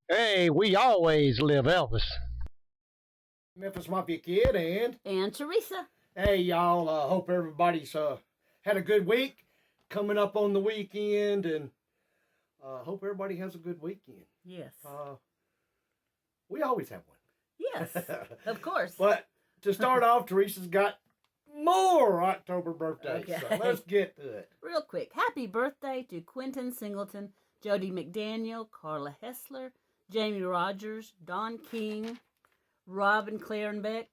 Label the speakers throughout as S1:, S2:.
S1: Hey, we always live Elvis.
S2: Memphis Mafia Kid,
S3: And Teresa.
S2: hey y'all, hope everybody's had a good week coming up on the weekend, and hope everybody has a good weekend.
S3: Yes.
S2: We always have
S3: Yes,
S2: one.
S3: of course.
S2: But to start off, Teresa's got more October birthdays,
S3: Okay.
S2: so let's get to it.
S3: Real quick, happy birthday to Quentin Singleton, Jody McDaniel, Carla Hessler, Jamie Rogers, Don King, Robin Clarenbeck,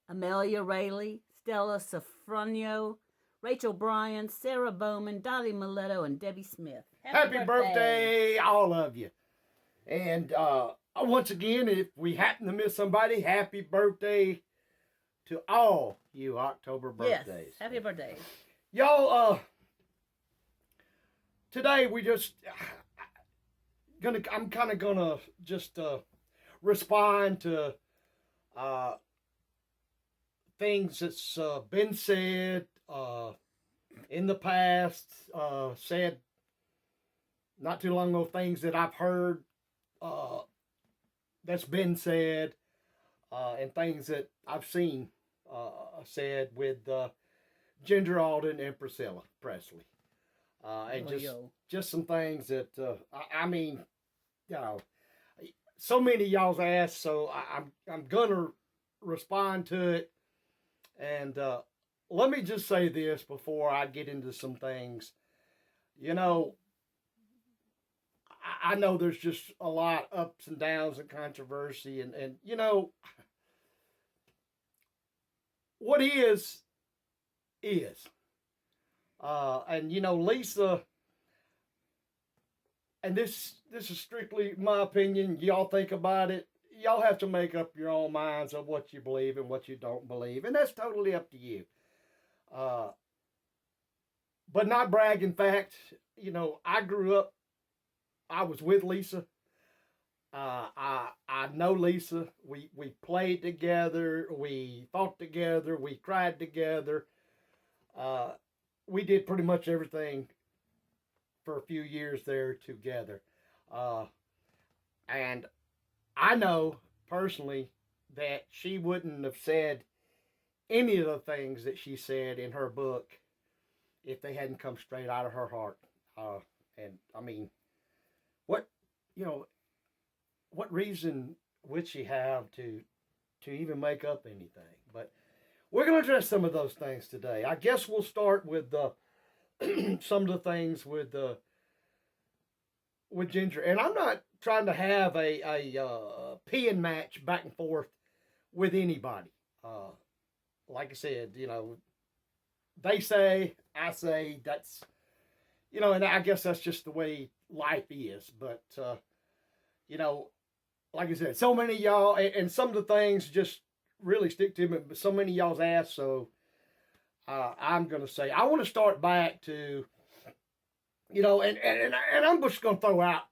S3: Amelia Rayleigh, Stella Sofronio, Rachel Bryan, Sarah Bowman, Dottie Miletto, and Debbie Smith.
S2: Happy birthday, all of you. And once again, if we happen to miss somebody, happy birthday to all you October birthdays.
S3: Yes, happy birthday.
S2: Y'all, today we just I'm kind of gonna just respond to things that's been said in the past, said not too long ago, things that I've heard that's been said, and things that I've seen said with Ginger Alden and Priscilla Presley, and just some things that I mean, you know, so many of y'all's asked, so I'm gonna respond to it, and let me just say this before I get into some things. You know, I know there's just a lot of ups and downs and controversy, and you know, what is, and you know, Lisa, and this is strictly my opinion. Y'all think about it. Y'all have to make up your own minds of what you believe and what you don't believe, and that's totally up to you. Uh, but not bragging fact, you know, I grew up. I was with Lisa. I know Lisa. We played together. We fought together. We cried together. Uh, we did pretty much everything for a few years there together. Uh, and I know personally that she wouldn't have said any of the things that she said in her book if they hadn't come straight out of her heart. And I mean, what, you know, what reason would she have to even make up anything? But we're going to address some of those things today. I guess we'll start with some of the things with Ginger. And I'm not trying to have a peeing match back and forth with anybody. Like I said, you know, they say, I say, that's, you know, and I guess that's just the way life is. But, you know, like I said, so many of y'all, and some of the things just really stick to me, but so many of y'all's asked, so I'm going to say, I want to start back to, you know, and I'm just going to throw out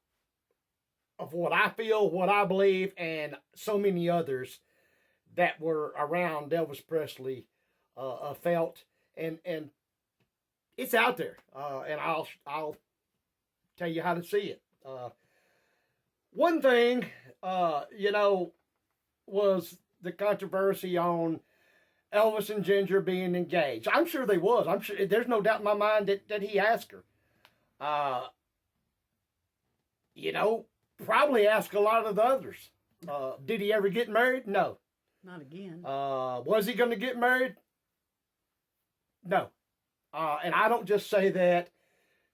S2: of what I feel, what I believe, and so many others that were around Elvis Presley felt, and it's out there, and I'll tell you how to see it. One thing, you know, was the controversy on Elvis and Ginger being engaged. I'm sure they was. I'm sure there's no doubt in my mind that he asked her. You know, probably asked a lot of the others. Did he ever get married? No.
S3: Not again.
S2: Was he going to get married? No. And I don't just say that.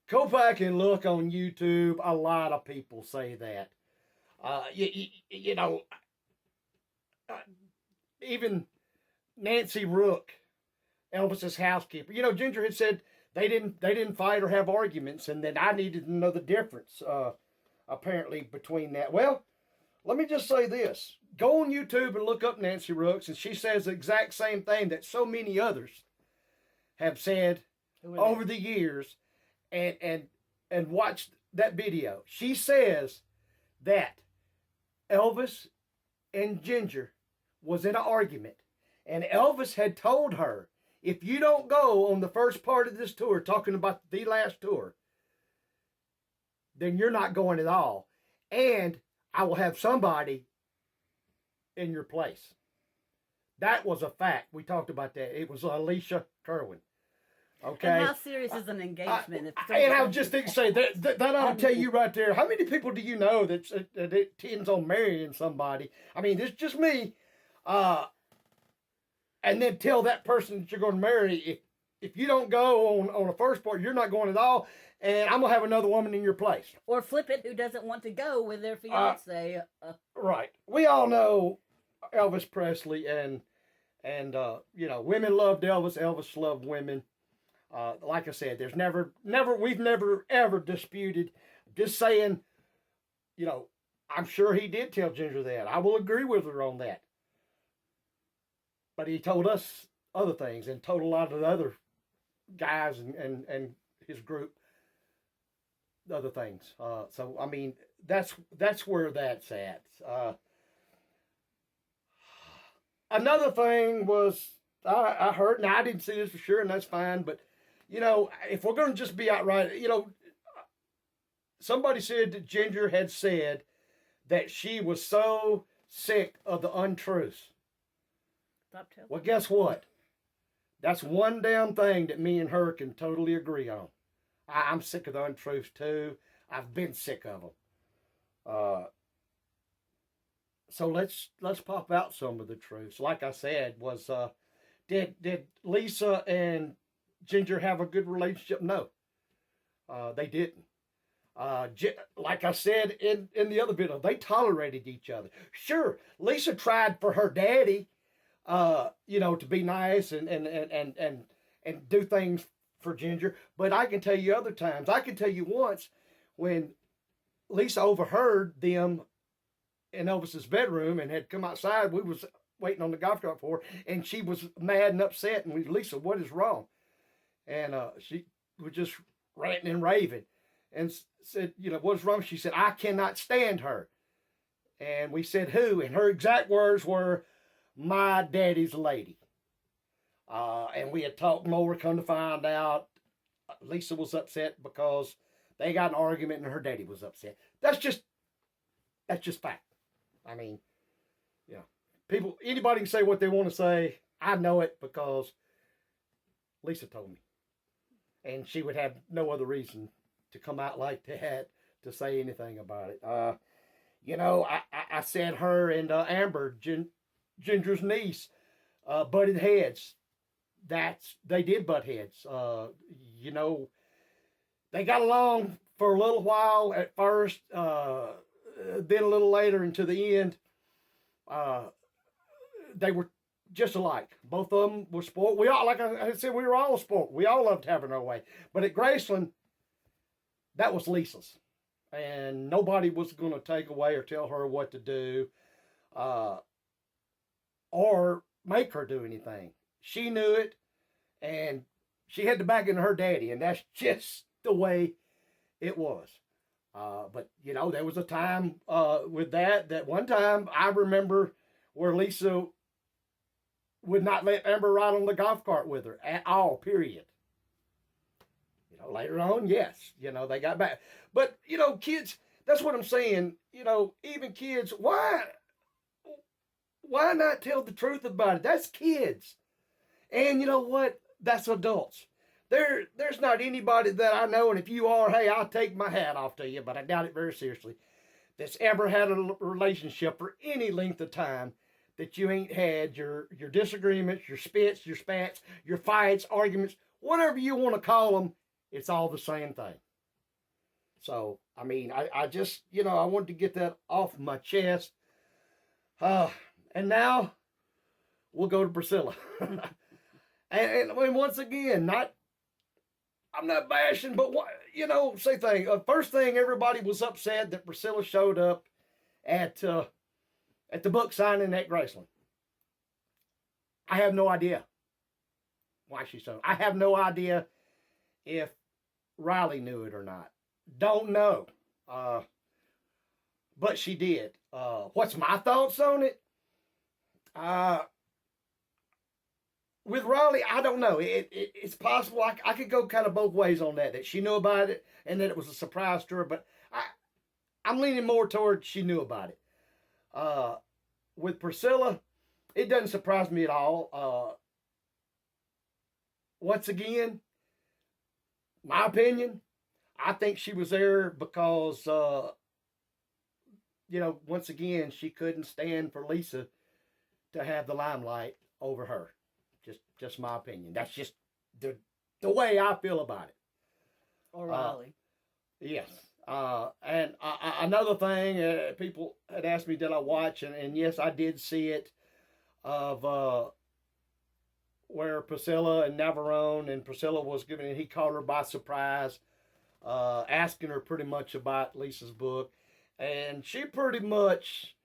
S2: Go back and look on YouTube. A lot of people say that. You know, even Nancy Rook, Elvis's housekeeper. You know, Ginger had said they didn't fight or have arguments, and that I needed to know the difference. Apparently between that. Well, let me just say this: go on YouTube and look up Nancy Rooks, and she says the exact same thing that so many others have said over the years, and watch that video. She says that Elvis and Ginger was in an argument, and Elvis had told her, if you don't go on the first part of this tour, talking about the last tour, then you're not going at all. And I will have somebody in your place. That was a fact. We talked about that. It was Alicia Kerwin. Okay.
S3: And how serious is an engagement?
S2: And I was just thinking, say that ought to tell you right there. How many people do you know that it tends on marrying somebody? I mean, it's just me. And then tell that person that you're going to marry, if you don't go on the first part, you're not going at all, and I'm going to have another woman in your place.
S3: Or flip it, who doesn't want to go with their fiance.
S2: Right. We all know Elvis Presley, and women loved Elvis. Elvis loved women. Like I said, we've never ever disputed. Just saying, I'm sure he did tell Ginger that. I will agree with her on that. But he told us other things and told a lot of the other guys and his group other things. So I mean, that's where that's at. Another thing was I heard, now I didn't see this for sure, and that's fine. But if we're going to just be outright, somebody said that Ginger had said that she was so sick of the untruths. Well, guess what? That's one damn thing that me and her can totally agree on. I'm sick of the untruths too. I've been sick of them. So let's pop out some of the truths. Like I said, was did Lisa and Ginger have a good relationship? No, they didn't. Like I said in the other video, they tolerated each other. Sure, Lisa tried for her daddy, to be nice and do things for Ginger. But I can tell you other times. I can tell you once when Lisa overheard them in Elvis's bedroom and had come outside. We was waiting on the golf cart for her, and she was mad and upset. And we, Lisa, what is wrong? And she was just ranting and raving, and said, what's wrong? She said, I cannot stand her. And we said, who? And her exact words were, my daddy's lady. And we had talked more, come to find out Lisa was upset because they got an argument and her daddy was upset. That's just fact. I mean, anybody can say what they want to say. I know it because Lisa told me. And she would have no other reason to come out like that to say anything about it. I said her and Amber, Ginger's niece, butted heads. They did butt heads. They got along for a little while at first, then a little later into the end, they were just alike. Both of them were spoiled. We all, like I said, we were all spoiled. We all loved having our way. But at Graceland, that was Lisa's. And nobody was going to take away or tell her what to do, or make her do anything. She knew it, and she had to back into her daddy, and that's just the way it was. But, there was a time with that one time I remember where Lisa would not let Amber ride on the golf cart with her at all, period. Later on, yes, they got back. But, kids, that's what I'm saying. Even kids, why not tell the truth about it? That's kids. And you know what? That's adults. There's not anybody that I know, and if you are, hey, I'll take my hat off to you, but I doubt it very seriously, that's ever had a relationship for any length of time that you ain't had your disagreements, your spits, your spats, your fights, arguments, whatever you want to call them, it's all the same thing. So, I mean, I just, I wanted to get that off my chest. And now we'll go to Priscilla. and once again, I'm not bashing, but same thing. First thing, everybody was upset that Priscilla showed up at the book signing at Graceland. I have no idea why she showed up. I have no idea if Riley knew it or not. Don't know. But she did. What's my thoughts on it? With Riley, I don't know. It's possible. I could go kind of both ways on that she knew about it and that it was a surprise to her. But I'm leaning more toward she knew about it. With Priscilla, it doesn't surprise me at all. Once again, my opinion, I think she was there because, once again, she couldn't stand for Lisa to have the limelight over her. Just my opinion. That's just the way I feel about it.
S3: O'Reilly.
S2: Yes. And another thing, people had asked me, did I watch? And yes, I did see it, of where Priscilla and Navarone, and Priscilla was giving it, he caught her by surprise, asking her pretty much about Lisa's book. And she pretty much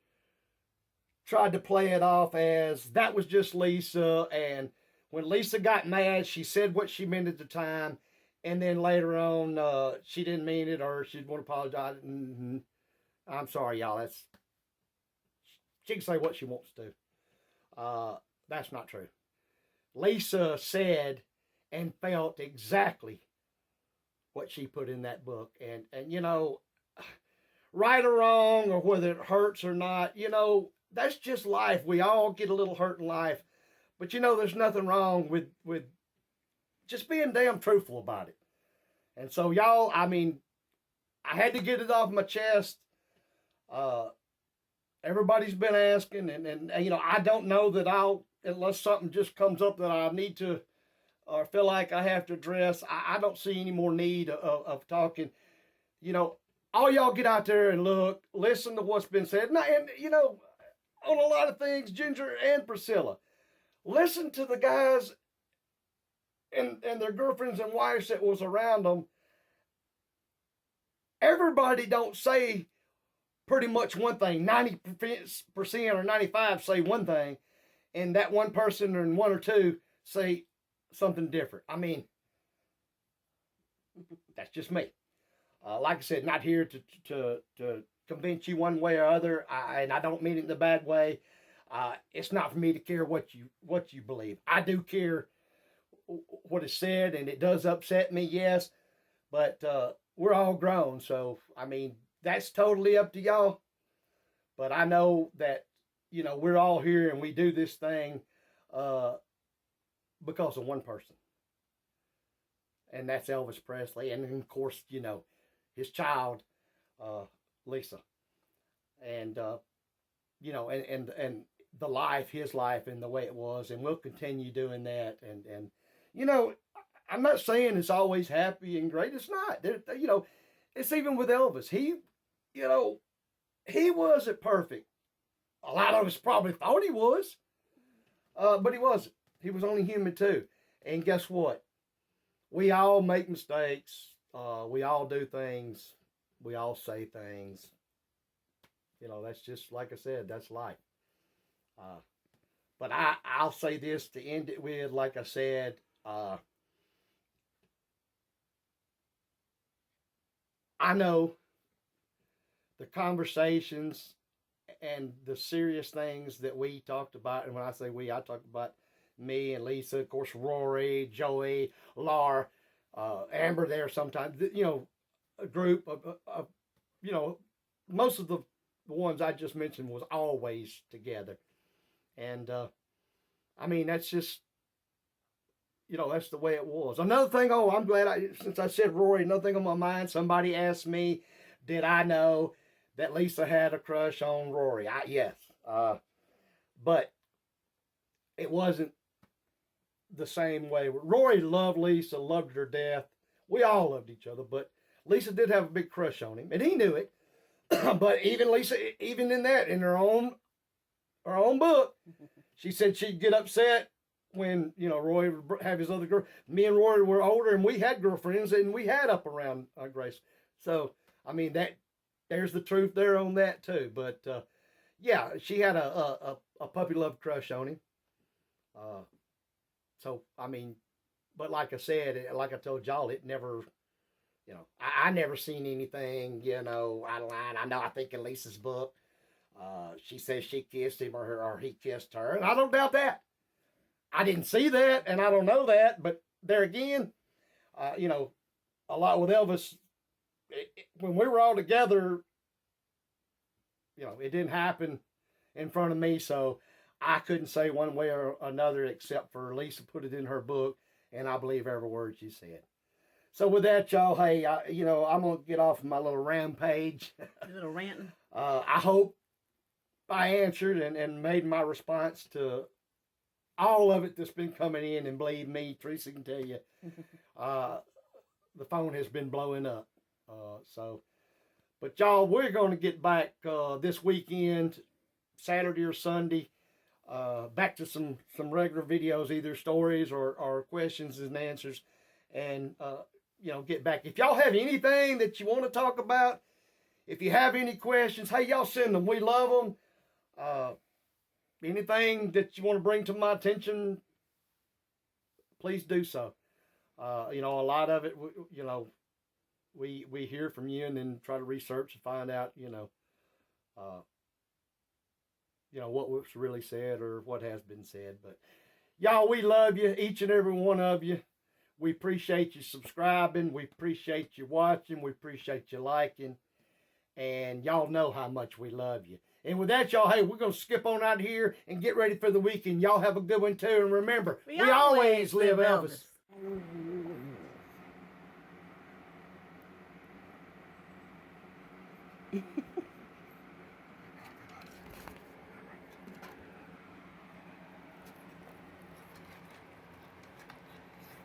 S2: tried to play it off as that was just Lisa. And when Lisa got mad, she said what she meant at the time. And then later on, she didn't mean it, or she didn't want to apologize. Mm-hmm. I'm sorry, y'all. She can say what she wants to. That's not true. Lisa said and felt exactly what she put in that book. And right or wrong, or whether it hurts or not, that's just life. We all get a little hurt in life. But there's nothing wrong with just being damn truthful about it. And so, y'all, I had to get it off my chest. Everybody's been asking, and I don't know that unless something just comes up that I need to, or feel like I have to address, I don't see any more need of talking. All y'all get out there and look, listen to what's been said. And on a lot of things, Ginger and Priscilla, listen to the guys and their girlfriends and wives that was around them. Everybody don't say pretty much one thing. 90% or 95% say one thing, and that one person or one or two say something different. That's just me. Like I said, not here to convince you one way or other, and I don't mean it in a bad way. It's not for me to care what you believe. I do care what is said, and it does upset me, yes, but we're all grown, so that's totally up to y'all. But I know that we're all here and we do this thing because of one person, and that's Elvis Presley, and of course his child, Lisa, and and the life, his life, and the way it was, and we'll continue doing that. And I'm not saying it's always happy and great. It's not. It's even with Elvis. He wasn't perfect. A lot of us probably thought he was, but he wasn't. He was only human too. And guess what? We all make mistakes. We all do things. We all say things. That's just, like I said, that's life. But I'll say this to end it with, like I said, I know the conversations and the serious things that we talked about, and when I say we, I talk about me and Lisa, of course, Rory, Joey, Laura, Amber there sometimes, a group of most of the ones I just mentioned was always together. And, that's just, that's the way it was. Another thing, I'm glad since I said Rory, another thing on my mind, somebody asked me, did I know that Lisa had a crush on Rory? Yes. But it wasn't the same way. Rory loved Lisa, loved her to death. We all loved each other, but Lisa did have a big crush on him, and he knew it. But even Lisa, even in her own book, she said she'd get upset when Roy would have his other girl. Me and Roy were older, and we had girlfriends, and we had up around Grace. So there's the truth there on that too. But yeah, she had a puppy love crush on him. But like I said, like I told y'all, it never. I never seen anything, out of line. I think in Lisa's book, she says she kissed him or he kissed her. And I don't doubt that. I didn't see that, and I don't know that. But there again, a lot with Elvis, when we were all together, it didn't happen in front of me, so I couldn't say one way or another except for Lisa put it in her book, and I believe every word she said. So with that, y'all, hey, I'm going to get off my little rampage.
S3: A little ranting.
S2: I hope I answered and made my response to all of it that's been coming in. And believe me, Teresa can tell you, the phone has been blowing up. But y'all, we're going to get back this weekend, Saturday or Sunday, back to some regular videos, either stories or questions and answers. And, get back. If y'all have anything that you want to talk about, if you have any questions, hey, y'all send them. We love them. Anything that you want to bring to my attention, please do so. A lot of it, we hear from you and then try to research and find out, what was really said or what has been said. But y'all, we love you, each and every one of you. We appreciate you subscribing. We appreciate you watching. We appreciate you liking. And y'all know how much we love you. And with that, y'all, hey, we're going to skip on out here and get ready for the weekend. Y'all have a good one, too. And remember, we always live Elvis.